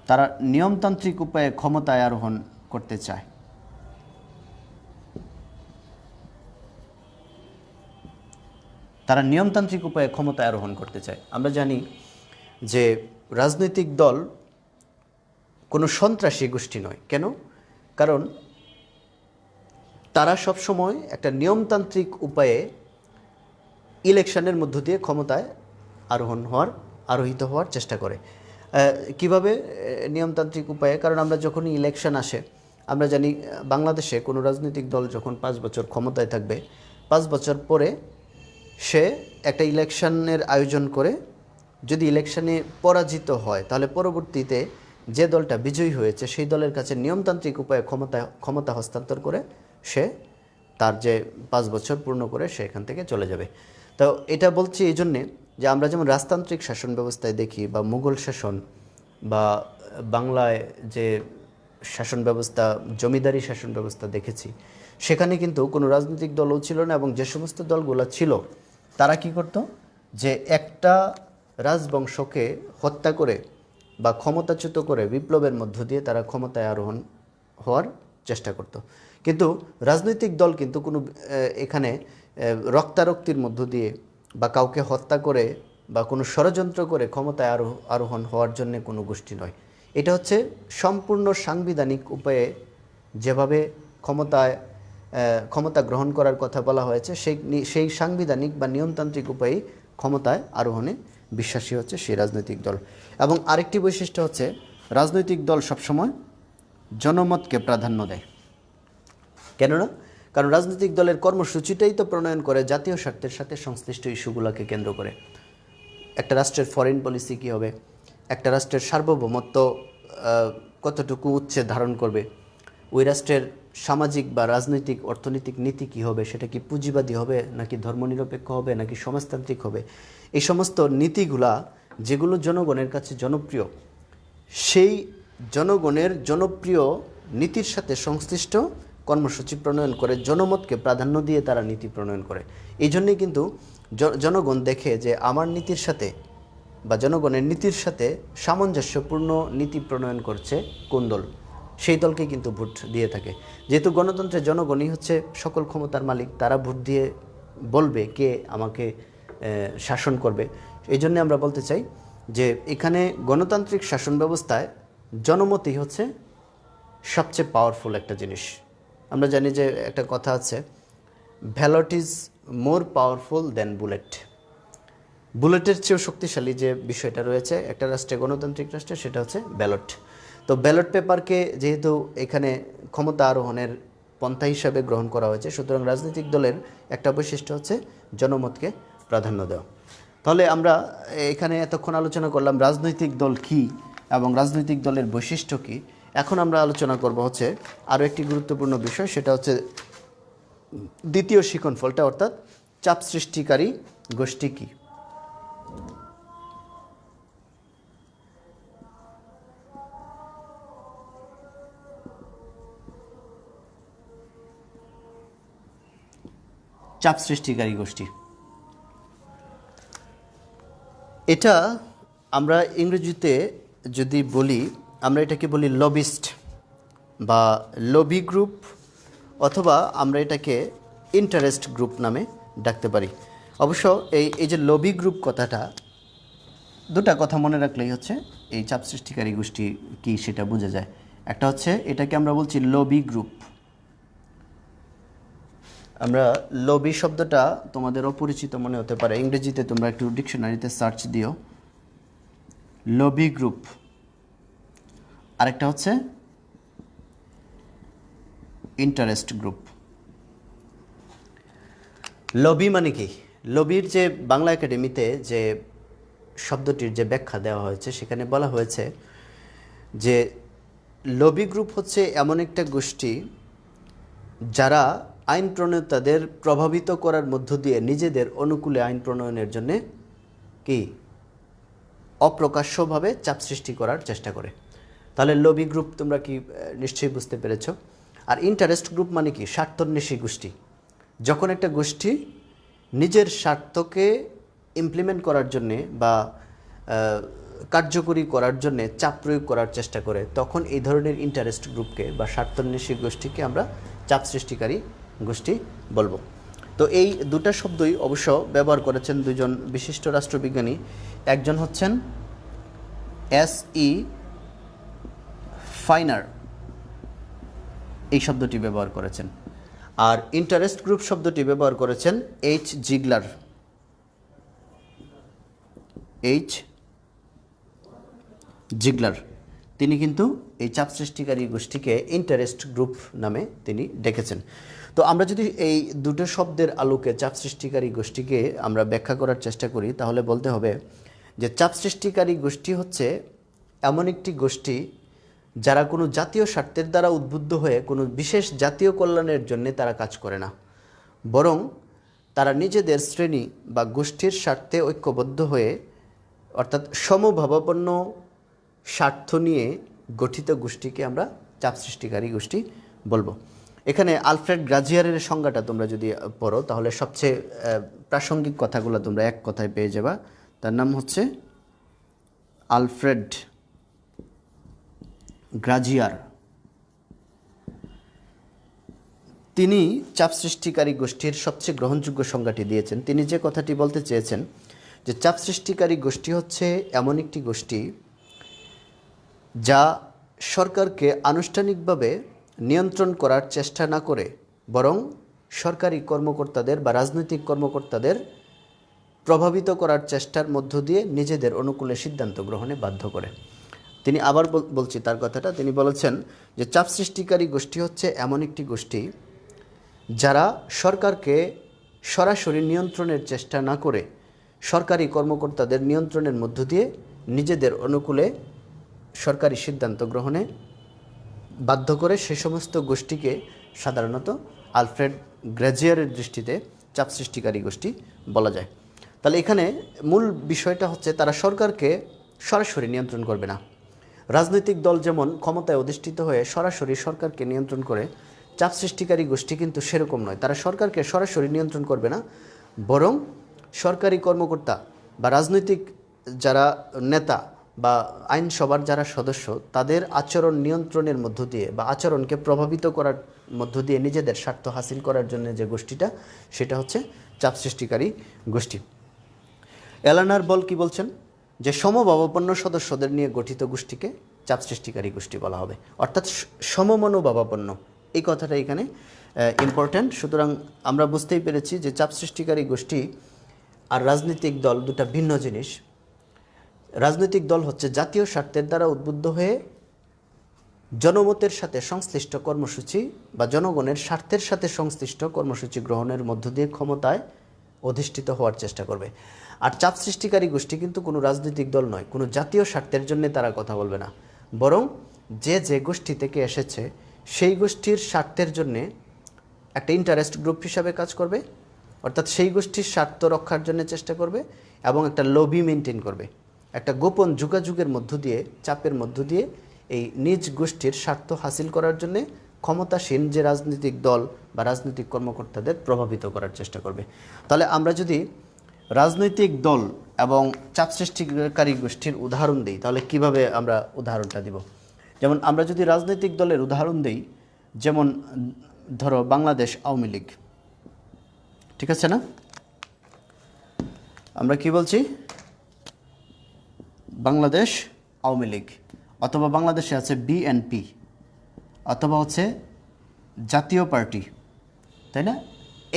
তারা নিয়মতান্ত্রিক উপায়ে ক্ষমতায় আরোহণ করতে চায়। তারা নিয়মতান্ত্রিক উপায়ে ক্ষমতায় আরোহণ করতে চায়। আমরা জানি যে রাজনৈতিক দল কোনো সন্ত্রাসী গোষ্ঠী নয়। কেন? কারণ তারা সবসময় একটা নিয়মতান্ত্রিক উপায়ে ইলেকশনের মধ্য দিয়ে ক্ষমতায় আরোহিত হওয়ার চেষ্টা করে। কিভাবে নিয়মতান্ত্রিক উপায়ে? কারণ আমরা যখনই ইলেকশন আসে, আমরা জানি বাংলাদেশে কোনো রাজনৈতিক দল যখন 5 বছর ক্ষমতায় থাকবে, 5 বছর পরে সে একটা ইলেকশনের আয়োজন করে, যদি ইলেকশনে পরাজিত হয় তাহলে পরবর্তীতে যে দলটা বিজয়ী হয়েছে সেই দলের কাছে নিয়মতান্ত্রিক উপায়ে ক্ষমতা হস্তান্তর করে সে তার যে 5 বছর পূর্ণ করে সে এখান থেকে চলে যাবে। তো এটা বলছি এই জন্যে যে আমরা যেমন রাজতান্ত্রিক শাসন ব্যবস্থায় দেখি, বা মুঘল শাসন, বা বাংলায় যে শাসন ব্যবস্থা, জমিদারি শাসন ব্যবস্থা দেখেছি, সেখানে কিন্তু কোনো রাজনৈতিক দলও ছিল না। এবং যে সমস্ত দলগুলো ছিল তারা কি করত, যে একটা রাজবংশকে হত্যা করে বা ক্ষমতাচ্যুত করে বিপ্লবের মধ্য দিয়ে তারা ক্ষমতায় আরোহণ হওয়ার চেষ্টা করত। কিন্তু রাজনৈতিক দল কিন্তু কোনো এখানে রক্তারক্তির মধ্য দিয়ে বা কাউকে হত্যা করে বা কোনো ষড়যন্ত্র করে ক্ষমতায় আরোহণ হওয়ার জন্য কোনো গোষ্ঠী নয়। এটা হচ্ছে সম্পূর্ণ সাংবিধানিক উপায়ে যেভাবে ক্ষমতা গ্রহণ করার কথা বলা হয়েছে, সেই সাংবিধানিক বা নিয়মতান্ত্রিক উপায়ে ক্ষমতায় আরোহণে বিশ্বাসী হচ্ছে সেই রাজনৈতিক দল। এবং আরেকটি বৈশিষ্ট্য হচ্ছে রাজনৈতিক দল সবসময় জনমতকে প্রাধান্য দেয়। কেননা কারণ রাজনৈতিক দলের কর্মসূচিটাই তো প্রণয়ন করে জাতীয় স্বার্থের সাথে সংশ্লিষ্ট ইস্যুগুলোকে কেন্দ্র করে। একটা রাষ্ট্রের ফরেন পলিসি কী হবে, একটা রাষ্ট্রের সার্বভৌমত্ব কতটুকু উচ্চে ধারণ করবে, ওই রাষ্ট্রের সামাজিক বা রাজনৈতিক অর্থনৈতিক নীতি কী হবে, সেটা কি পুঁজিবাদী হবে নাকি ধর্মনিরপেক্ষ হবে নাকি সমাজতান্ত্রিক হবে, এই সমস্ত নীতিগুলা যেগুলো জনগণের কাছে জনপ্রিয়, সেই জনগণের জনপ্রিয় নীতির সাথে সংশ্লিষ্ট কর্মসূচি প্রণয়ন করে, জনমতকে প্রাধান্য দিয়ে তারা নীতি প্রণয়ন করে। এই জন্যেই কিন্তু জনগণ দেখে যে আমার নীতির সাথে বা জনগণের নীতির সাথে সামঞ্জস্যপূর্ণ নীতি প্রণয়ন করছে কোন দল, সেই দলকে কিন্তু ভোট দিয়ে থাকে। যেহেতু গণতন্ত্রে জনগণই হচ্ছে সকল ক্ষমতার মালিক, তারা ভোট দিয়ে বলবে কে আমাকে শাসন করবে। এই জন্যে আমরা বলতে চাই যে এখানে গণতান্ত্রিক শাসন ব্যবস্থায় জনমতই হচ্ছে সবচেয়ে পাওয়ারফুল একটা জিনিস। আমরা জানি যে একটা কথা আছে, ballot is more powerful than bullet. বুলেটের চেয়েও শক্তিশালী যে বিষয়টা রয়েছে একটা রাষ্ট্রে, গণতান্ত্রিক রাষ্ট্রে, সেটা হচ্ছে ব্যালট। তো ব্যালট পেপারকে যেহেতু এখানে ক্ষমতা আরোহণের পন্থা হিসাবে গ্রহণ করা হয়েছে, সুতরাং রাজনৈতিক দলের একটা বৈশিষ্ট্য হচ্ছে জনমতকে প্রাধান্য দেওয়া। তাহলে আমরা এখানে এতক্ষণ আলোচনা করলাম রাজনৈতিক দল কী এবং রাজনৈতিক দলের বৈশিষ্ট্য কী। এখন আমরা আলোচনা করব হচ্ছে আরও একটি গুরুত্বপূর্ণ বিষয়, সেটা হচ্ছে দ্বিতীয় শিকনফলটা, অর্থাৎ চাপ সৃষ্টিকারী গোষ্ঠী কী। চাপ সৃষ্টিকারী গোষ্ঠী। এটা আমরা ইংরেজিতে যদি বলি, আমরা এটাকে বলি লবিস্ট বা লবি গ্রুপ, অথবা আমরা এটাকে ইন্টারেস্ট গ্রুপ নামে ডাকতে পারি। অবশ্য এই যে লবি গ্রুপ কথাটা, দুটা কথা মনে রাখলেই হচ্ছে এই চাপ সৃষ্টিকারী গোষ্ঠী কি সেটা বোঝা যায়। একটা হচ্ছে এটাকে আমরা বলছি লবি গ্রুপ। আমরা লবি শব্দটা তোমাদের অপরিচিত মনে হতে পারে, ইংরেজিতে তোমরা একটু ডিকশনারিতে সার্চ দিও, লবি গ্রুপ। আরেকটা হচ্ছে ইন্টারেস্ট গ্রুপ। লবি মানে কি? লবির যে বাংলা একাডেমিতে যে শব্দটির যে ব্যাখ্যা দেওয়া হয়েছে সেখানে বলা হয়েছে যে লবি গ্রুপ হচ্ছে এমন একটা গোষ্ঠী যারা আইন প্রণেতাদের প্রভাবিত করার মধ্য দিয়ে নিজেদের অনুকূলে আইন প্রণয়নের জন্য কি অপ্রকাশ্যভাবে চাপ সৃষ্টি করার চেষ্টা করে। তাহলে লবি গ্রুপ তোমরা কি নিশ্চয়ই বুঝতে পেরেছ। আর ইন্টারেস্ট গ্রুপ মানে কি? স্বার্থান্বেষী গোষ্ঠী। যখন একটা গোষ্ঠী নিজের স্বার্থকে ইমপ্লিমেন্ট করার জন্যে বা কার্যকরী করার জন্যে চাপ প্রয়োগ করার চেষ্টা করে, তখন এই ধরনের ইন্টারেস্ট গ্রুপকে বা স্বার্থান্বেষী গোষ্ঠীকে আমরা চাপ সৃষ্টিকারী গোষ্ঠী বলবো। তো এই দুটা শব্দই অবশ্য ব্যবহার করেছেন দুজন বিশিষ্ট রাষ্ট্রবিজ্ঞানী। একজন হচ্ছেন S.E. ফাইনার, এই শব্দটি ব্যবহার করেছেন। আর ইন্টারেস্ট গ্রুপ শব্দটি ব্যবহার করেছেন H. জিগলার। তিনি কিন্তু এই চাপ সৃষ্টিকারী গোষ্ঠীকে ইন্টারেস্ট গ্রুপ নামে তিনি ডেকেছেন। তো আমরা যদি এই দুটো শব্দের আলোকে চাপ সৃষ্টিকারী গোষ্ঠীকে আমরা ব্যাখ্যা করার চেষ্টা করি, তাহলে বলতে হবে যে চাপ সৃষ্টিকারী গোষ্ঠী হচ্ছে এমন একটি গোষ্ঠী যারা কোনো জাতীয় স্বার্থের দ্বারা উদ্বুদ্ধ হয়ে কোনো বিশেষ জাতীয় কল্যাণের জন্য তারা কাজ করে না, বরং তারা নিজেদের শ্রেণী বা গোষ্ঠীর স্বার্থে ঐক্যবদ্ধ হয়ে, অর্থাৎ সমভাবাপন্ন স্বার্থ নিয়ে গঠিত গোষ্ঠীকে আমরা চাপ সৃষ্টিকারী গোষ্ঠী বলবো। এখানে আলফ্রেড গ্রাজিয়ারের সংজ্ঞাটা তোমরা যদি পড়ো তাহলে সবচেয়ে প্রাসঙ্গিক কথাগুলো তোমরা এক কথায় পেয়ে যাবা। তার নাম হচ্ছে আলফ্রেড গ্রাজিয়ার। তিনি চাপ সৃষ্টিকারী গোষ্ঠীর সবচেয়ে গ্রহণযোগ্য সংজ্ঞাটি দিয়েছেন। তিনি যে কথাটি বলতে চেয়েছেন যে চাপ সৃষ্টিকারী গোষ্ঠী হচ্ছে এমন একটি গোষ্ঠী যা সরকারকে আনুষ্ঠানিকভাবে নিয়ন্ত্রণ করার চেষ্টা না করে, বরং সরকারি কর্মকর্তাদের বা রাজনৈতিক কর্মকর্তাদের প্রভাবিত করার চেষ্টার মধ্য দিয়ে নিজেদের অনুকূলে সিদ্ধান্ত গ্রহণে বাধ্য করে। তিনি আবার বলছি তার কথাটা, তিনি বলেছেন যে চাপ সৃষ্টিকারী গোষ্ঠী হচ্ছে এমন একটি গোষ্ঠী যারা সরকারকে সরাসরি নিয়ন্ত্রণের চেষ্টা না করে সরকারি কর্মকর্তাদের নিয়ন্ত্রণের মধ্য দিয়ে নিজেদের অনুকূলে সরকারি সিদ্ধান্ত গ্রহণে বাধ্য করে। সে সমস্ত গোষ্ঠীকে সাধারণত আলফ্রেড গ্রাজিয়ারের দৃষ্টিতে চাপ সৃষ্টিকারী গোষ্ঠী বলা যায়। তাহলে এখানে মূল বিষয়টা হচ্ছে তারা সরকারকে সরাসরি নিয়ন্ত্রণ করবে না। রাজনৈতিক দল যেমন ক্ষমতায় অধিষ্ঠিত হয়ে সরাসরি সরকারকে নিয়ন্ত্রণ করে, চাপ সৃষ্টিকারী গোষ্ঠী কিন্তু সেরকম নয়। তারা সরকারকে সরাসরি নিয়ন্ত্রণ করবে না, বরং সরকারি কর্মকর্তা বা রাজনৈতিক যারা নেতা বা আইনসভার যারা সদস্য, তাদের আচরণ নিয়ন্ত্রণের মধ্য দিয়ে বা আচরণকে প্রভাবিত করার মধ্য দিয়ে নিজেদের স্বার্থ হাসিল করার জন্য যে গোষ্ঠীটা, সেটা হচ্ছে চাপ সৃষ্টিকারী গোষ্ঠী। এলানার বল কি বলছেন? যে সমভাবাপন্ন সদস্যদের নিয়ে গঠিত গোষ্ঠীকে চাপ সৃষ্টিকারী গোষ্ঠী বলা হবে, অর্থাৎ সমমনোভাবাপন্ন। এই কথাটা এখানে ইম্পর্ট্যান্ট। সুতরাং আমরা বুঝতেই পেরেছি যে চাপ সৃষ্টিকারী গোষ্ঠী আর রাজনৈতিক দল দুটা ভিন্ন জিনিস। রাজনৈতিক দল হচ্ছে জাতীয় স্বার্থের দ্বারা উদ্বুদ্ধ হয়ে জনমতের সাথে সংশ্লিষ্ট কর্মসূচি বা জনগণের স্বার্থের সাথে সংশ্লিষ্ট কর্মসূচি গ্রহণের মধ্য দিয়ে ক্ষমতায় অধিষ্ঠিত হওয়ার চেষ্টা করবে। আর চাপ সৃষ্টিকারী গোষ্ঠী কিন্তু কোনো রাজনৈতিক দল নয়, কোনো জাতীয় স্বার্থের জন্য তারা কথা বলবে না, বরং যে গোষ্ঠী থেকে এসেছে সেই গোষ্ঠীর স্বার্থের জন্যে একটা ইন্টারেস্ট গ্রুপ হিসাবে কাজ করবে, অর্থাৎ সেই গোষ্ঠীর স্বার্থ রক্ষার জন্য চেষ্টা করবে এবং একটা লবি মেনটেন করবে। একটা গোপন যোগাযোগের মধ্য দিয়ে, চাপের মধ্য দিয়ে এই নিজ গোষ্ঠীর স্বার্থ হাসিল করার জন্যে ক্ষমতাসীন যে রাজনৈতিক দল বা রাজনৈতিক কর্মকর্তাদের প্রভাবিত করার চেষ্টা করবে। তাহলে আমরা যদি রাজনৈতিক দল এবং চাপ সৃষ্টিকারী গোষ্ঠীর উদাহরণ দিই, তাহলে কিভাবে আমরা উদাহরণটা দিব? যেমন আমরা যদি রাজনৈতিক দলের উদাহরণ দিই, যেমন ধরো বাংলাদেশ আওয়ামী লীগ, ঠিক আছে না? আমরা কি বলছি? বাংলাদেশ আওয়ামী লীগ, অথবা বাংলাদেশে আছে বিএনপি, অথবা হচ্ছে জাতীয় পার্টি, তাই না?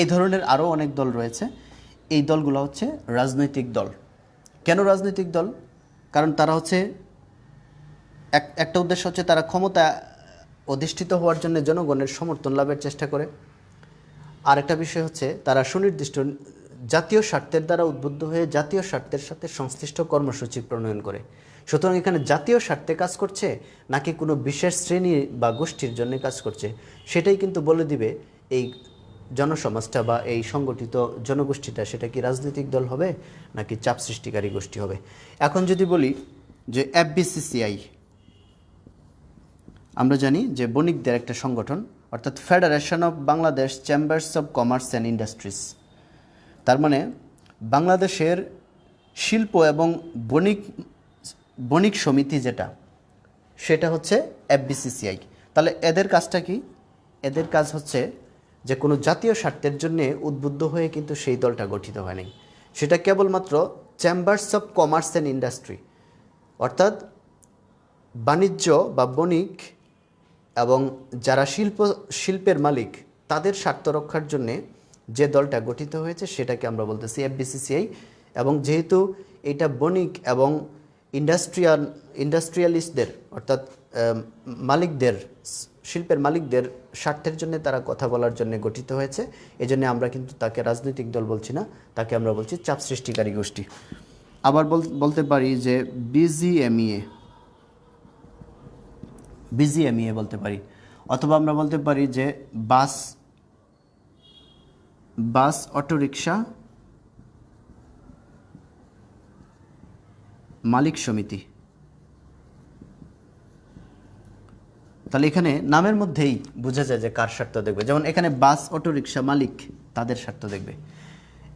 এই ধরনের আরও অনেক দল রয়েছে। এই দলগুলো হচ্ছে রাজনৈতিক দল। কেন রাজনৈতিক দল? কারণ তারা হচ্ছে একটা উদ্দেশ্য হচ্ছে তারা ক্ষমতা অধিষ্ঠিত হওয়ার জন্য জনগণের সমর্থন লাভের চেষ্টা করে। আর একটা বিষয় হচ্ছে তারা সুনির্দিষ্ট জাতীয় স্বার্থের দ্বারা উদ্বুদ্ধ হয়ে জাতীয় স্বার্থের সাথে সংশ্লিষ্ট কর্মসূচি প্রণয়ন করে। সুতরাং এখানে জাতীয় স্বার্থে কাজ করছে নাকি কোনো বিশেষ শ্রেণী বা গোষ্ঠীর জন্য কাজ করছে, সেটাই কিন্তু বলে দিবে এই জনসমাজটা বা এই সংগঠিত জনগোষ্ঠীটা সেটা কি রাজনৈতিক দল হবে নাকি চাপ সৃষ্টিকারী গোষ্ঠী হবে। এখন যদি বলি যে এফবিসিসিআই, আমরা জানি যে বণিকদের একটা সংগঠন, অর্থাৎ federation of Bangladesh chambers of commerce and industries. তার মানে বাংলাদেশের শিল্প এবং বণিক সমিতি যেটা, সেটা হচ্ছে এফবিসিসিআই। তাহলে এদের কাজটা কি? এদের কাজ হচ্ছে যে কোনো জাতীয় স্বার্থের জন্যে উদ্বুদ্ধ হয়ে কিন্তু সেই দলটা গঠিত হয়নি, সেটা কেবলমাত্র chambers of commerce and industry, অর্থাৎ বাণিজ্য বা বণিক এবং যারা শিল্পের মালিক তাদের স্বার্থ রক্ষার জন্যে যে দলটা গঠিত হয়েছে সেটাকে আমরা বলতেছি এফবিসিসিআই। এবং যেহেতু এটা বণিক এবং ইন্ডাস্ট্রিয়ালিস্টদের অর্থাৎ মালিকদের, শিল্পের মালিকদের স্বার্থের জন্য তারা কথা বলার জন্য গঠিত হয়েছে, এজন্য আমরা কিন্তু তাকে রাজনৈতিক দল বলছি না, তাকে আমরা বলছি চাপ সৃষ্টিকারী গোষ্ঠী। আবার বলতে পারি যে বিজিএমইএ বলতে পারি, অথবা আমরা বলতে পারি যে বাস অটোরিকশা মালিক সমিতি। তাহলে এখানে নামের মধ্যেই বোঝা যায় যে কার স্বার্থ দেখবে। যেমন এখানে বাস অটোরিকশা মালিক, তাদের স্বার্থ দেখবে।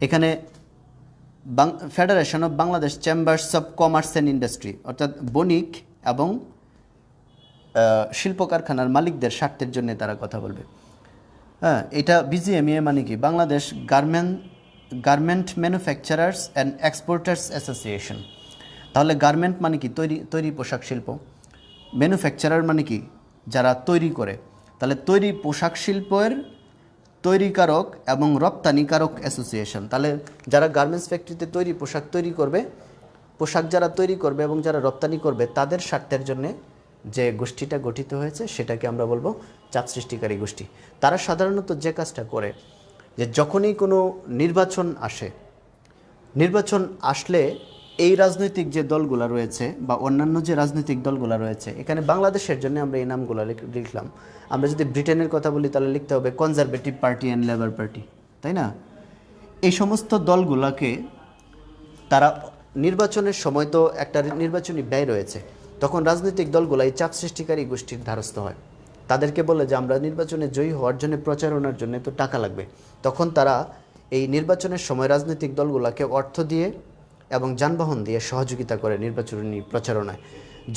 এখানে federation of Bangladesh chambers of commerce and industry, অর্থাৎ বণিক এবং শিল্প কারখানার মালিকদের স্বার্থের জন্য তারা কথা বলবে। হ্যাঁ, এটা বিজিএমইএ মানে কি? Bangladesh garment manufacturers and exporters association. তাহলে গার্মেন্ট মানে কি? তৈরি পোশাক শিল্প। ম্যানুফ্যাকচারার মানে কি? যারা তৈরি করে। তাহলে তৈরি পোশাক শিল্পের তৈরিকারক এবং রপ্তানিকারক অ্যাসোসিয়েশন। তাহলে যারা গার্মেন্টস ফ্যাক্টরিতে পোশাক তৈরি করবে, পোশাক যারা তৈরি করবে এবং যারা রপ্তানি করবে, তাদের স্বার্থের জন্যে যে গোষ্ঠীটা গঠিত হয়েছে সেটাকে আমরা বলবো চাপ সৃষ্টিকারী গোষ্ঠী। তারা সাধারণত যে কাজটা করে যে যখনই কোনো নির্বাচন আসলে এই রাজনৈতিক যে দলগুলো রয়েছে বা অন্যান্য যে রাজনৈতিক দলগুলো রয়েছে, এখানে বাংলাদেশের জন্য আমরা এই নামগুলো লিখলাম। আমরা যদি ব্রিটেনের কথা বলি তাহলে লিখতে হবে conservative party and labour party, তাই না? এই সমস্ত দলগুলোকে তারা নির্বাচনের সময় তো একটা নির্বাচনী ব্যয় রয়েছে, তখন রাজনৈতিক দলগুলো এই চাপ সৃষ্টিকারী গোষ্ঠীর দ্বারস্থ হয়। তাদেরকে বলে যে আমরা নির্বাচনে জয়ী হওয়ার জন্য, প্রচারণার জন্য তো টাকা লাগবে। তখন তারা এই নির্বাচনের সময় রাজনৈতিক দলগুলোকে অর্থ দিয়ে এবং যানবাহন দিয়ে সহযোগিতা করে নির্বাচনী প্রচারণায়।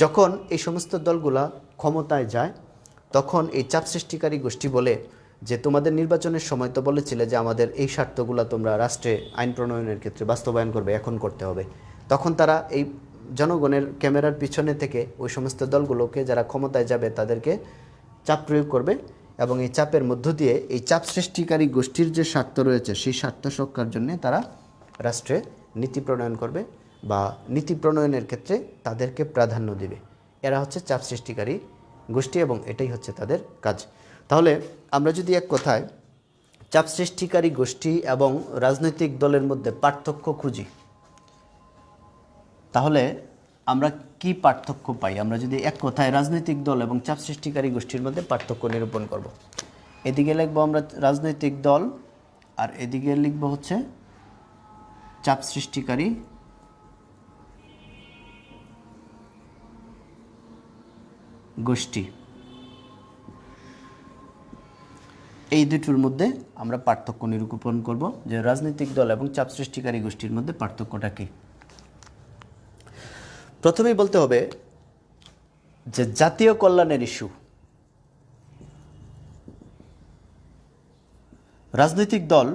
যখন এই সমস্ত দলগুলা ক্ষমতায় যায় তখন এই চাপ সৃষ্টিকারী গোষ্ঠী বলে যে তোমাদের নির্বাচনের সময় তো বলেছিলে যে আমাদের এই স্বার্থগুলো তোমরা রাষ্ট্রে আইন প্রণয়নের ক্ষেত্রে বাস্তবায়ন করবে, এখন করতে হবে। তখন তারা এই জনগণের ক্যামেরার পিছনে থেকে ওই সমস্ত দলগুলোকে যারা ক্ষমতায় যাবে তাদেরকে চাপ প্রয়োগ করবে এবং এই চাপের মধ্য দিয়ে এই চাপ সৃষ্টিকারী গোষ্ঠীর যে স্বার্থ রয়েছে সেই স্বার্থ রক্ষার জন্য তারা রাষ্ট্রে নীতি প্রণয়ন করবে বা নীতি প্রণয়নের ক্ষেত্রে তাদেরকে প্রাধান্য দেবে। এরা হচ্ছে চাপ সৃষ্টিকারী গোষ্ঠী এবং এটাই হচ্ছে তাদের কাজ। তাহলে আমরা যদি এক কথায় চাপ সৃষ্টিকারী গোষ্ঠী এবং রাজনৈতিক দলের মধ্যে পার্থক্য খুঁজি, তাহলে আমরা কি পার্থক্য পাই? আমরা যদি এক কথায় রাজনৈতিক দল এবং চাপ সৃষ্টিকারী গোষ্ঠীর মধ্যে পার্থক্য নিরূপণ করব, এদিকে লিখব আমরা রাজনৈতিক দল আর এদিকে লিখব হচ্ছে চাপ সৃষ্টিকারী গোষ্ঠী। এই দুটোর মধ্যে আমরা পার্থক্য নিরূপণ করব যে রাজনৈতিক দল এবং চাপ সৃষ্টিকারী গোষ্ঠীর মধ্যে পার্থক্যটা কী। প্রথমেই বলতে হবে যে জাতীয় কল্যাণের ইস্যু, রাজনৈতিক দল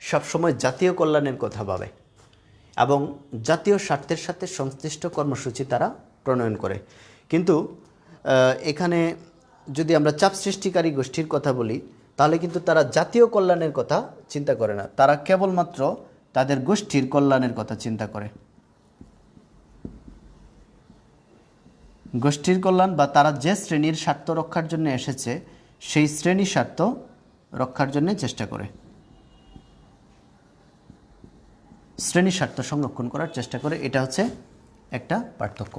সবসময় জাতীয় কল্যাণের কথা ভাবে এবং জাতীয় স্বার্থের সাথে সংশ্লিষ্ট কর্মসূচি তারা প্রণয়ন করে। কিন্তু এখানে যদি আমরা চাপ সৃষ্টিকারী গোষ্ঠীর কথা বলি তাহলে কিন্তু তারা জাতীয় কল্যাণের কথা চিন্তা করে না, তারা কেবলমাত্র তাদের গোষ্ঠীর কল্যাণের কথা চিন্তা করে। গোষ্ঠীর কল্যাণ বা তারা যে শ্রেণীর স্বার্থ রক্ষার জন্য এসেছে সেই শ্রেণীর স্বার্থ রক্ষার জন্য চেষ্টা করে, শ্রেণীর স্বার্থ সংরক্ষণ করার চেষ্টা করে। এটা হচ্ছে একটা পার্থক্য।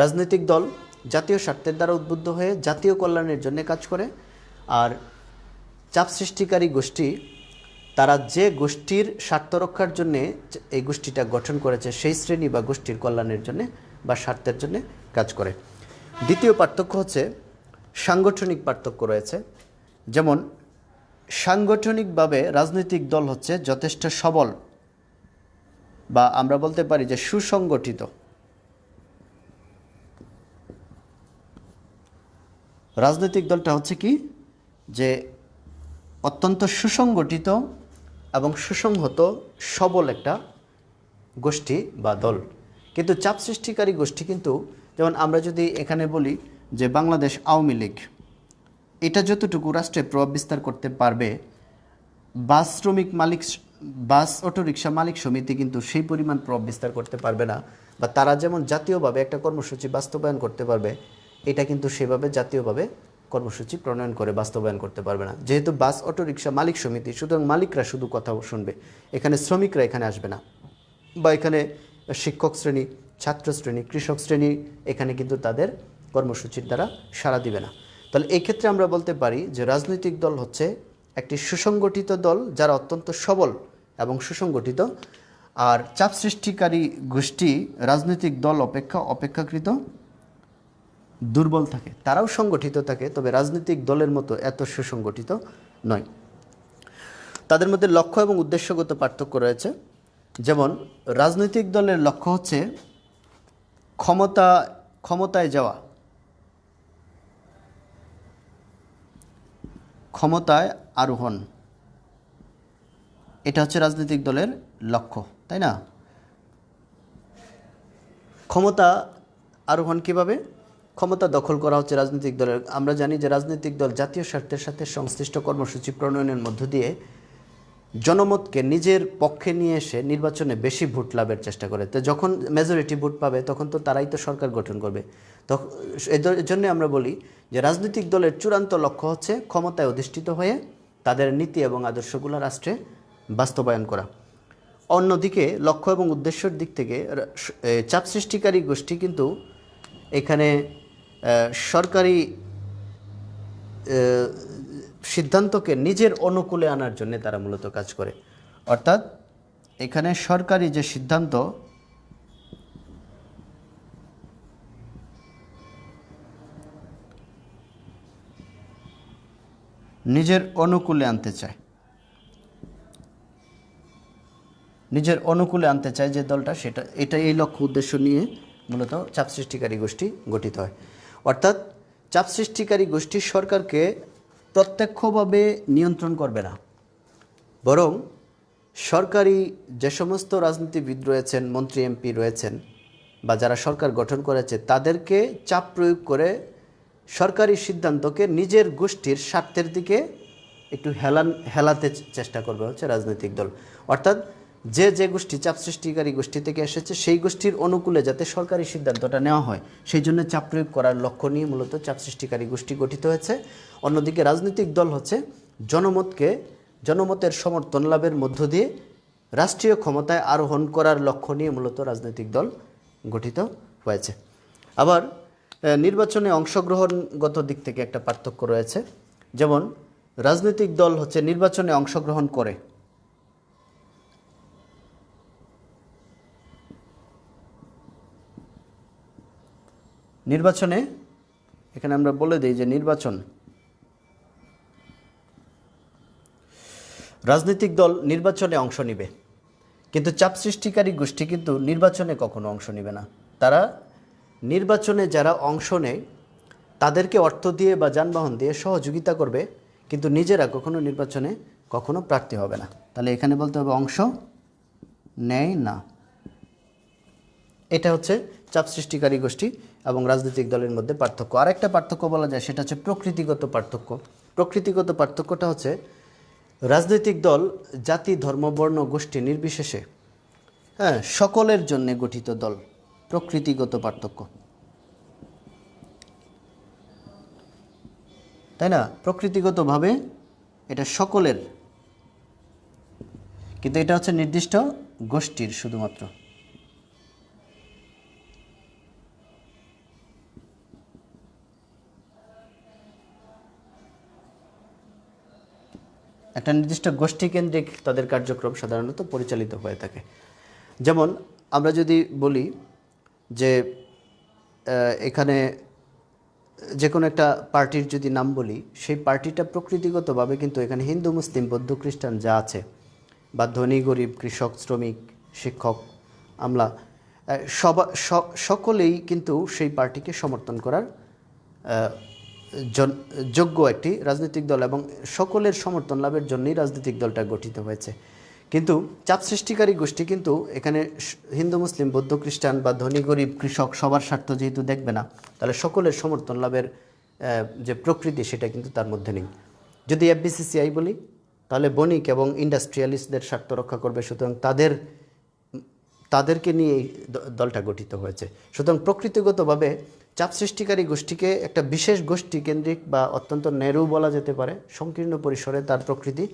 রাজনৈতিক দল জাতীয় স্বার্থের দ্বারা উদ্বুদ্ধ হয়ে জাতীয় কল্যাণের জন্য কাজ করে, আর চাপ সৃষ্টিকারী গোষ্ঠী তারা যে গোষ্ঠীর স্বার্থ রক্ষার জন্যে এই গোষ্ঠীটা গঠন করেছে সেই শ্রেণী বা গোষ্ঠীর কল্যাণের জন্যে বা স্বার্থের জন্যে কাজ করে। দ্বিতীয় পার্থক্য হচ্ছে সাংগঠনিক পার্থক্য রয়েছে। যেমন সাংগঠনিকভাবে রাজনৈতিক দল হচ্ছে যথেষ্ট সবল বা আমরা বলতে পারি যে সুসংগঠিত। রাজনৈতিক দলটা হচ্ছে কি যে অত্যন্ত সুসংগঠিত এবং সুসংহত সবল একটা গোষ্ঠী বা দল। কিন্তু চাপ সৃষ্টিকারী গোষ্ঠী কিন্তু, যেমন আমরা যদি এখানে বলি যে বাংলাদেশ আওয়ামী লীগ, এটা যতটুকু রাষ্ট্রে প্রভাব বিস্তার করতে পারবে, বাস শ্রমিক মালিক, বাস অটোরিকশা মালিক সমিতি কিন্তু সেই পরিমাণ প্রভাব বিস্তার করতে পারবে না, বা তারা যেমন জাতীয়ভাবে একটা কর্মসূচি বাস্তবায়ন করতে পারবে, এটা কিন্তু সেভাবে জাতীয়ভাবে কর্মসূচি প্রণয়ন করে বাস্তবায়ন করতে পারবে না। যেহেতু বাস অটোরিকশা মালিক সমিতি, সুতরাং মালিকরা শুধু কথা শুনবে, এখানে শ্রমিকরা এখানে আসবে না, বা এখানে শিক্ষক শ্রেণী, ছাত্র শ্রেণী, কৃষক শ্রেণী এখানে কিন্তু তাদের কর্মসূচির দ্বারা সাড়া দিবে না। তাহলে এই ক্ষেত্রে আমরা বলতে পারি যে রাজনৈতিক দল হচ্ছে একটি সুসংগঠিত দল যারা অত্যন্ত সবল এবং সুসংগঠিত, আর চাপ সৃষ্টিকারী গোষ্ঠী রাজনৈতিক দল অপেক্ষাকৃত দুর্বল থাকে। তারাও সংগঠিত থাকে, তবে রাজনৈতিক দলের মতো এত সুসংগঠিত নয়। তাদের মধ্যে লক্ষ্য এবং উদ্দেশ্যগত পার্থক্য রয়েছে। যেমন রাজনৈতিক দলের লক্ষ্য হচ্ছে ক্ষমতায় যাওয়া, ক্ষমতায় আরোহণ, এটা হচ্ছে রাজনৈতিক দলের লক্ষ্য, তাই না? ক্ষমতা আরোহণ কিভাবে? ক্ষমতা দখল করা হচ্ছে রাজনৈতিক দলের। আমরা জানি যে রাজনৈতিক দল জাতীয় স্বার্থের সাথে সংশ্লিষ্ট কর্মসূচি প্রণয়নের মধ্য দিয়ে জনমতকে নিজের পক্ষে নিয়ে এসে নির্বাচনে বেশি ভোট লাভের চেষ্টা করে। তো যখন মেজরিটি ভোট পাবে তখন তো তারাই তো সরকার গঠন করবে। তখন এর জন্য আমরা বলি যে রাজনৈতিক দলের চূড়ান্ত লক্ষ্য হচ্ছে ক্ষমতায় অধিষ্ঠিত হয়ে তাদের নীতি এবং আদর্শগুলো রাষ্ট্রে বাস্তবায়ন করা। অন্যদিকে লক্ষ্য এবং উদ্দেশ্যের দিক থেকে চাপ সৃষ্টিকারী গোষ্ঠী কিন্তু এখানে সরকারি সিদ্ধান্তকে নিজের অনুকূলে আনার জন্য তারা মূলত কাজ করে। অর্থাৎ এখানে সরকারি যে সিদ্ধান্ত নিজের অনুকূলে আনতে চায়, নিজের অনুকূলে আনতে চায় যে দলটা, এটা এই লক্ষ্য উদ্দেশ্য নিয়ে মূলত চাপ সৃষ্টিকারী গোষ্ঠী গঠিত হয়। অর্থাৎ চাপ সৃষ্টিকারী গোষ্ঠী সরকারকে প্রত্যক্ষভাবে নিয়ন্ত্রণ করবে না, বরং সরকারি যে সমস্ত রাজনীতিবিদ রয়েছেন, মন্ত্রী এমপি রয়েছেন, বা যারা সরকার গঠন করেছে তাদেরকে চাপ প্রয়োগ করে সরকারি সিদ্ধান্তকে নিজের গোষ্ঠীর স্বার্থের দিকে একটু হেলাতে চেষ্টা করবে হচ্ছে রাজনৈতিক দল। অর্থাৎ যে গোষ্ঠী চাপ সৃষ্টিকারী গোষ্ঠী থেকে এসেছে সেই গোষ্ঠীর অনুকূলে যাতে সরকারি সিদ্ধান্তটা নেওয়া হয় সেই জন্য চাপ প্রয়োগ করার লক্ষ্য নিয়ে মূলত চাপ সৃষ্টিকারী গোষ্ঠী গঠিত হয়েছে। অন্যদিকে রাজনৈতিক দল হচ্ছে জনমতের সমর্থন লাভের মধ্য দিয়ে রাষ্ট্রীয় ক্ষমতায় আরোহণ করার লক্ষ্য নিয়ে মূলত রাজনৈতিক দল গঠিত হয়েছে। আবার নির্বাচনে অংশগ্রহণগত দিক থেকে একটা পার্থক্য রয়েছে। যেমন রাজনৈতিক দল হচ্ছে নির্বাচনে অংশগ্রহণ করে, নির্বাচনে এখানে আমরা বলে দিই যে নির্বাচন রাজনৈতিক দল নির্বাচনে অংশ নেবে, কিন্তু চাপ সৃষ্টিকারী গোষ্ঠী কিন্তু নির্বাচনে কখনো অংশ নেবে না। তারা নির্বাচনে যারা অংশ নেয় তাদেরকে অর্থ দিয়ে বা যানবাহন দিয়ে সহযোগিতা করবে, কিন্তু নিজেরা কখনো নির্বাচনে কখনো প্রার্থী হবে না। তাহলে এখানে বলতে হবে অংশ নেয় না। এটা হচ্ছে চাপ সৃষ্টিকারী গোষ্ঠী এবং রাজনৈতিক দলের মধ্যে পার্থক্য। আরেকটা পার্থক্য বলা যায়, সেটা হচ্ছে প্রকৃতিগত পার্থক্য। প্রকৃতিগত পার্থক্যটা হচ্ছে রাজনৈতিক দল জাতি, ধর্ম, বর্ণ, গোষ্ঠী নির্বিশেষে সকলের জন্য গঠিত দল। প্রকৃতিগত পার্থক্য, তাই না? প্রকৃতিগতভাবে এটা সকলের, কিন্তু এটা হচ্ছে নির্দিষ্ট গোষ্ঠীর শুধুমাত্র। একটা নির্দিষ্ট গোষ্ঠী কেন্দ্রিক তাদের কার্যক্রম সাধারণত পরিচালিত হয়ে থাকে। যেমন আমরা যদি বলি যে এখানে যে কোনো একটা পার্টির যদি নাম বলি, সেই পার্টিটা প্রকৃতিগতভাবে কিন্তু এখানে হিন্দু, মুসলিম, বৌদ্ধ, খ্রিস্টান যা আছে, বা ধনী গরিব, কৃষক, শ্রমিক, শিক্ষক, আমলা, সকলেই কিন্তু সেই পার্টিকে সমর্থন করার যোগ্য একটি রাজনৈতিক দল, এবং সকলের সমর্থন লাভের জন্যই রাজনৈতিক দলটা গঠিত হয়েছে। কিন্তু চাপ সৃষ্টিকারী গোষ্ঠী কিন্তু এখানে হিন্দু, মুসলিম, বৌদ্ধ, খ্রিস্টান বা ধনী গরিব, কৃষক সবার স্বার্থ যেহেতু দেখবে না, তাহলে সকলের সমর্থন লাভের যে প্রকৃতি সেটা কিন্তু তার মধ্যে নেই। যদি এফবিসিসিআই বলি, তাহলে বণিক এবং ইন্ডাস্ট্রিয়ালিস্টদের স্বার্থ রক্ষা করবে, সুতরাং তাদেরকে নিয়ে এই দলটা গঠিত হয়েছে। সুতরাং প্রকৃতিগতভাবে চাপ সৃষ্টিকারী গোষ্ঠীকে একটা বিশেষ গোষ্ঠী কেন্দ্রিক বা অত্যন্ত ন্যারো বলা যেতে পারে, সংকীর্ণ পরিসরে তার প্রকৃতি।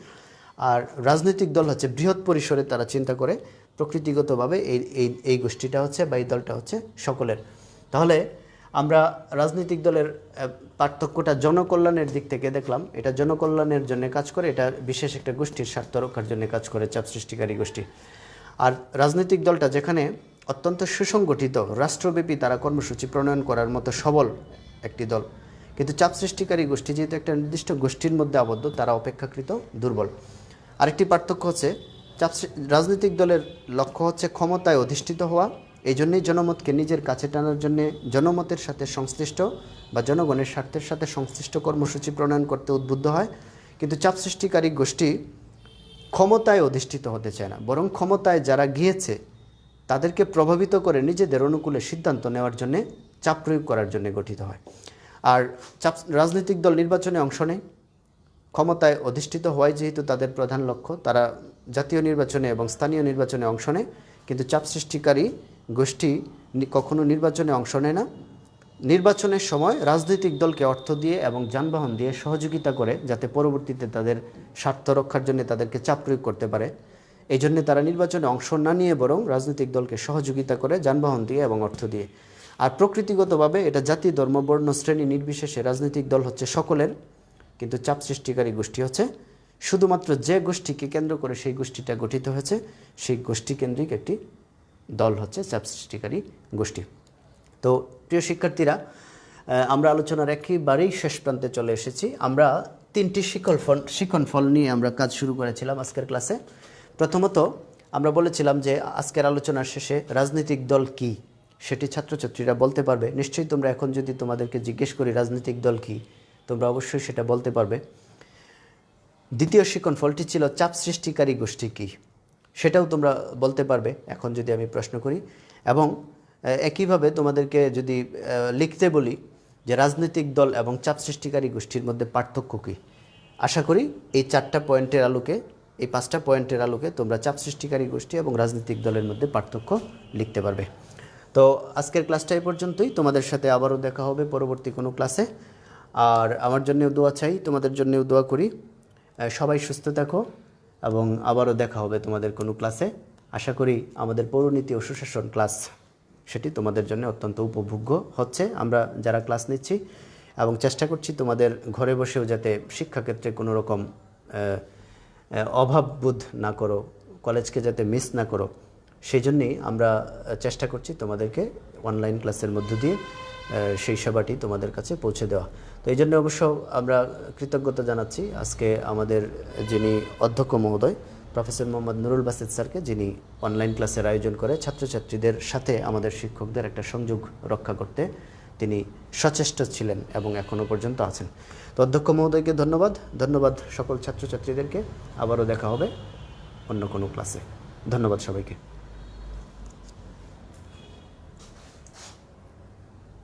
আর রাজনৈতিক দল হচ্ছে বৃহৎ পরিসরে তারা চিন্তা করে, প্রকৃতিগতভাবে এই গোষ্ঠীটা হচ্ছে বা এই দলটা হচ্ছে সকলের। তাহলে আমরা রাজনৈতিক দলের পার্থক্যটা জনকল্যাণের দিক থেকে দেখলাম। এটা জনকল্যাণের জন্য কাজ করে, এটা বিশেষ একটা গোষ্ঠীর স্বার্থ রক্ষার জন্য কাজ করে চাপ সৃষ্টিকারী গোষ্ঠী। আর রাজনৈতিক দলটা যেখানে অত্যন্ত সুসংগঠিত, রাষ্ট্রব্যাপী তারা কর্মসূচি প্রণয়ন করার মতো সবল একটি দল, কিন্তু চাপ সৃষ্টিকারী গোষ্ঠী যেহেতু একটা নির্দিষ্ট গোষ্ঠীর মধ্যে আবদ্ধ, তারা অপেক্ষাকৃত দুর্বল। আরেকটি পার্থক্য হচ্ছে রাজনৈতিক দলের লক্ষ্য হচ্ছে ক্ষমতায় অধিষ্ঠিত হওয়া, এই জন্যই জনমতকে নিজের কাছে টানার জন্য জনমতের সাথে সংশ্লিষ্ট বা জনগণের স্বার্থের সাথে সংশ্লিষ্ট কর্মসূচি প্রণয়ন করতে উদ্বুদ্ধ হয়। কিন্তু চাপ সৃষ্টিকারী গোষ্ঠী ক্ষমতায় অধিষ্ঠিত হতে চায় না, বরং ক্ষমতায় যারা গিয়েছে তাদেরকে প্রভাবিত করে নিজেদের অনুকূলে সিদ্ধান্ত নেওয়ার জন্যে, চাপ প্রয়োগ করার জন্য গঠিত হয়। আর রাজনৈতিক দল নির্বাচনে অংশ নেয়, ক্ষমতায় অধিষ্ঠিত হওয়ায় যেহেতু তাদের প্রধান লক্ষ্য, তারা জাতীয় নির্বাচনে এবং স্থানীয় নির্বাচনে অংশ নেয়। কিন্তু চাপ সৃষ্টিকারী গোষ্ঠী কখনো নির্বাচনে অংশ নেয় না। নির্বাচনের সময় রাজনৈতিক দলকে অর্থ দিয়ে এবং যানবাহন দিয়ে সহযোগিতা করে, যাতে পরবর্তীতে তাদের স্বার্থ রক্ষার জন্য তাদেরকে চাপ প্রয়োগ করতে পারে। এই জন্য তারা নির্বাচনে অংশ না নিয়ে বরং রাজনৈতিক দলকে সহযোগিতা করে যানবাহন দিয়ে এবং অর্থ দিয়ে। আর প্রকৃতিগতভাবে এটা জাতি, ধর্ম, বর্ণ, শ্রেণী নির্বিশেষে রাজনৈতিক দল হচ্ছে সকলের, কিন্তু চাপ সৃষ্টিকারী গোষ্ঠী হচ্ছে শুধুমাত্র যে গোষ্ঠীকে কেন্দ্র করে সেই গোষ্ঠীটা গঠিত হয়েছে, সেই গোষ্ঠী কেন্দ্রিক একটি দল হচ্ছে চাপ সৃষ্টিকারী গোষ্ঠী। তো প্রিয় শিক্ষার্থীরা, আমরা আলোচনার একেবারেই শেষ প্রান্তে চলে এসেছি। আমরা 3টি শিক্ষণফল নিয়ে আমরা কাজ শুরু করেছিলাম আজকের ক্লাসে। প্রথমত আমরা বলেছিলাম যে আজকের আলোচনার শেষে রাজনৈতিক দল কি সেটি ছাত্রছাত্রীরা বলতে পারবে। নিশ্চয়ই তোমরা এখন যদি তোমাদেরকে জিজ্ঞেস করি রাজনৈতিক দল কি, তোমরা অবশ্যই সেটা বলতে পারবে। দ্বিতীয় শিক্ষণফলটি ছিল চাপ সৃষ্টিকারী গোষ্ঠী কি, সেটাও তোমরা বলতে পারবে এখন যদি আমি প্রশ্ন করি। এবং একইভাবে তোমাদেরকে যদি লিখতে বলি যে রাজনৈতিক দল এবং চাপ সৃষ্টিকারী গোষ্ঠীর মধ্যে পার্থক্য কী, আশা করি এই 4টা পয়েন্টের আলোকে, এই 5টা পয়েন্টের আলোকে তোমরা চাপ সৃষ্টিকারী গোষ্ঠী এবং রাজনৈতিক দলের মধ্যে পার্থক্য লিখতে পারবে। তো আজকের ক্লাসটা এই পর্যন্তই। তোমাদের সাথে আবারও দেখা হবে পরবর্তী কোনো ক্লাসে। আর আমার জন্যেও দোয়া চাই, তোমাদের জন্যেও দোয়া করি। সবাই সুস্থ থাকো এবং আবারও দেখা হবে তোমাদের কোনো ক্লাসে। আশা করি আমাদের পৌরনীতি ও সুশাসন ক্লাস সেটি তোমাদের জন্য অত্যন্ত উপভোগ্য হচ্ছে। আমরা যারা ক্লাস নিচ্ছি এবং চেষ্টা করছি তোমাদের ঘরে বসেও যাতে শিক্ষাক্ষেত্রে কোনো রকম অভাববোধ না করো, কলেজকে যাতে মিস না করো, সেই জন্যেই আমরা চেষ্টা করছি তোমাদেরকে অনলাইন ক্লাসের মধ্য দিয়ে সেই সেবাটি তোমাদের কাছে পৌঁছে দেওয়া। তো এই জন্য অবশ্য আমরা কৃতজ্ঞতা জানাচ্ছি আজকে আমাদের যিনি অধ্যক্ষ মহোদয় প্রফেসর মোহাম্মদ নুরুল বাসিত স্যারকে, যিনি অনলাইন ক্লাসের আয়োজন করে ছাত্রছাত্রীদের সাথে আমাদের শিক্ষকদের একটা সংযোগ রক্ষা করতে তিনি সচেষ্ট ছিলেন এবং এখনও পর্যন্ত আছেন। তো অধ্যক্ষ মহোদয়কে ধন্যবাদ সকল ছাত্রছাত্রীদেরকে। আবারও দেখা হবে অন্য কোনো ক্লাসে। ধন্যবাদ সবাইকে।